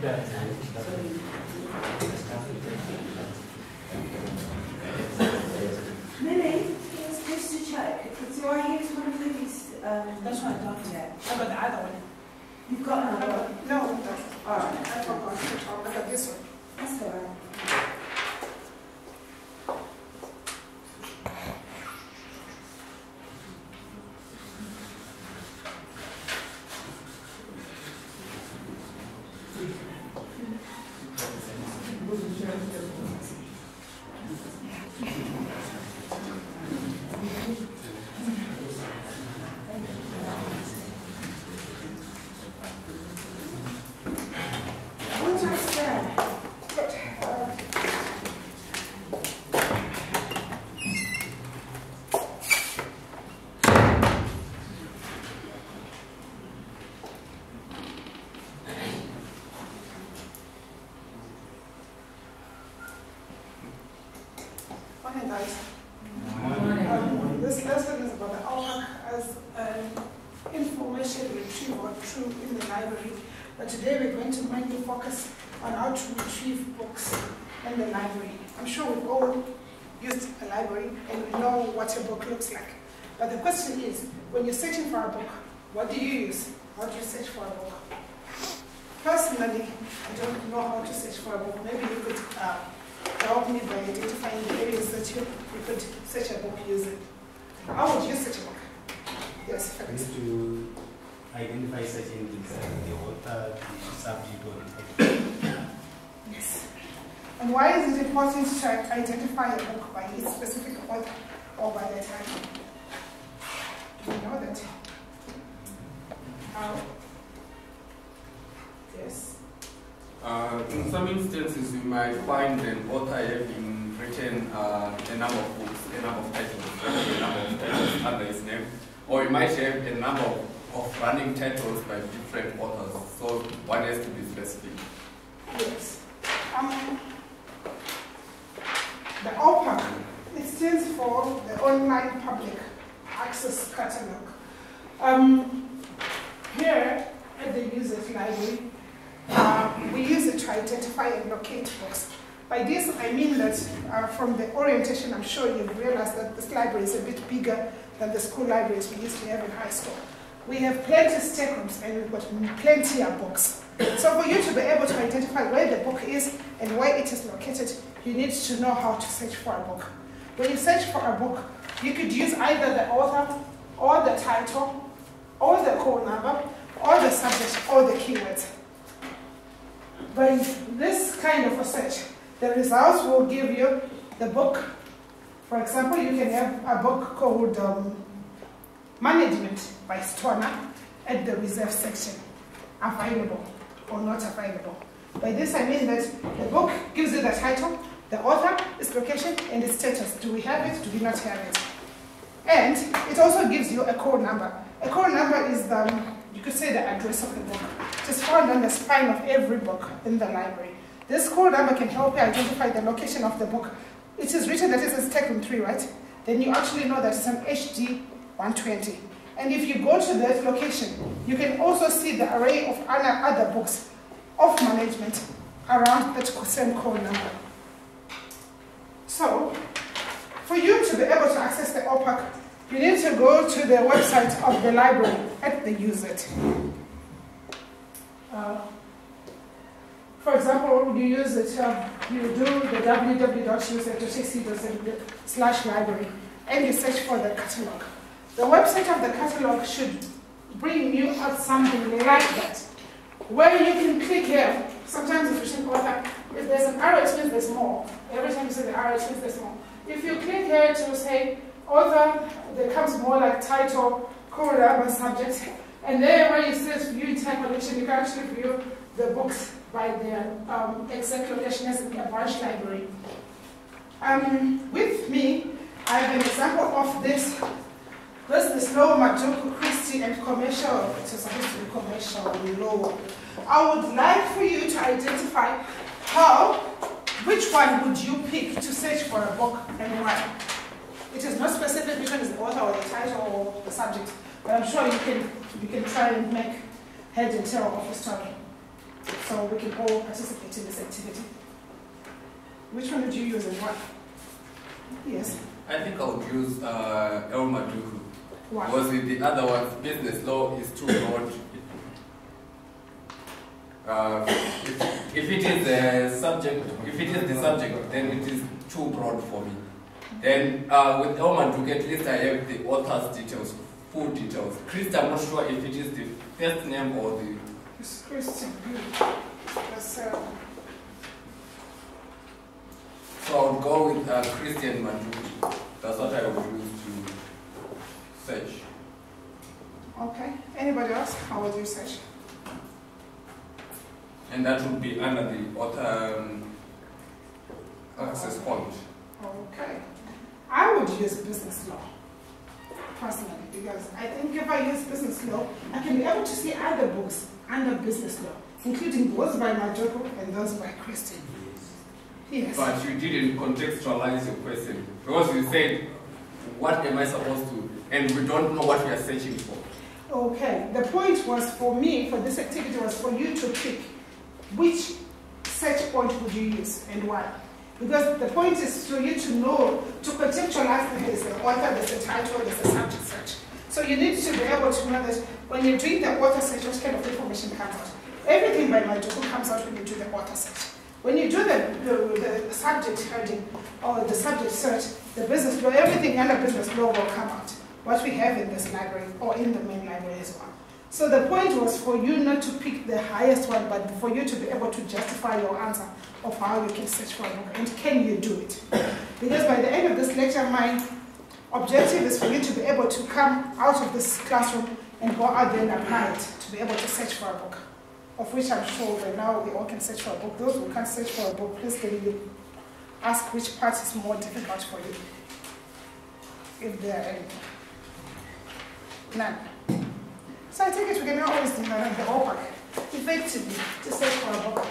Millie, just to check, do I use one of these? That's what I got. Yeah. I got the other one. You've got another one? No, Alright. I forgot to talk about this one. That's alright. Morning, guys. This lesson is about the OPAC as an information retrieval tool in the library. But today we're going to mainly focus on how to retrieve books in the library. I'm sure we've all used a library and we know what a book looks like. But the question is, when you're searching for a book, what do you use? How do you search for a book? Personally, I don't know how to search for a book. Maybe you could help me by identifying the areas that you could search a book using. How would you search a book? Yes, I need to identify searching the author, the subject, or the text. Yes. And why is it important to identify a book by its specific author or by the title? Do you know that? How? Yes. In some instances, you might find an author having written a number of books, a number of titles under his name, or you might have a number of running titles by different authors. So one has to be specific. Yes. The OPAC, it stands for the Online Public Access Catalog. Here at the Users Library, we use it to identify and locate books. By this, I mean that from the orientation, I'm sure you've realized that this library is a bit bigger than the school libraries we used to have in high school. We have plenty of stack rooms and we've got plenty of books. So for you to be able to identify where the book is and where it is located, you need to know how to search for a book. When you search for a book, you could use either the author, or the title, or the code number, or the subject, or the keywords. By this kind of a search, the results will give you the book. For example, you can have a book called Management by Stoner at the reserve section, available or not available. By this I mean that the book gives you the title, the author, its location, and its status. Do we have it? Do we not have it? And it also gives you a code number. A code number is you could say the address of the book. It is found on the spine of every book in the library. This code number can help you identify the location of the book. It is written that it's in Stack Room 3, right? Then you actually know that it's an HD 120. And if you go to that location, you can also see the array of other books of management around that same code number. So, for you to be able to access the OPAC, you need to go to the website of the library at the USET. For example, you use it, you do the www.uset.ac.za/library and you search for the catalog. The website of the catalog should bring you out something like that, where you can click here. Sometimes if you think author, if there's an arrow, it means there's more. Every time you see the arrow, it means there's more. If you click here to say author, there comes more like title, code number, subject, and there where it says view entire collection, you can actually view the books by their exact location as in a branch library. With me, I have an example of this. This is Law Maduku Christie and commercial. It is supposed to be commercial law. I would like for you to identify which one would you pick to search for a book and why. It is not specific which one is the author or the title or the subject, but I'm sure you can try and make head and tail of the story. so we can all participate in this activity. Which one would you use and why? Yes. I think I would use Elma Duku. Why? Because with the other ones, business law is too broad. If it is the subject, then it is too broad for me. Then with Elma Duku, at least I have the author's details, full details. Chris, I'm not sure if it is the first name or the... It's Christian. So I would go with Christian Manduki. That's what I would use to search. Okay. Anybody else? How would you search? And that would be under the author access point. Okay. I would use business law, personally, because I think if I use business law, I can be able to see other books under business law, including those by Majoko and those by Christian. Yes. But you didn't contextualize your question, because you said, what am I supposed to, and we don't know what we are searching for. Okay, the point was for me, for this activity, was for you to pick which search point would you use and why. Because the point is for you to know, to contextualize that there's the author, there's the title, there's the subject search. So you need to be able to know that when you're doing the author search, what kind of information comes out. Everything by Majoko comes out when you do the author search. When you do the subject heading or the subject search, the business law, everything under business law will come out. What we have in this library or in the main library as well. So the point was for you not to pick the highest one, but for you to be able to justify your answer of how you can search for a book and can you do it. Because by the end of this lecture, my objective is for you to be able to come out of this classroom and go out there and apply it to be able to search for a book, of which I'm sure by now we all can search for a book. Those who can't search for a book, please can you ask which part is more difficult for you, if there are any. None. So I think we can always do that, the homework effectively to search for a book.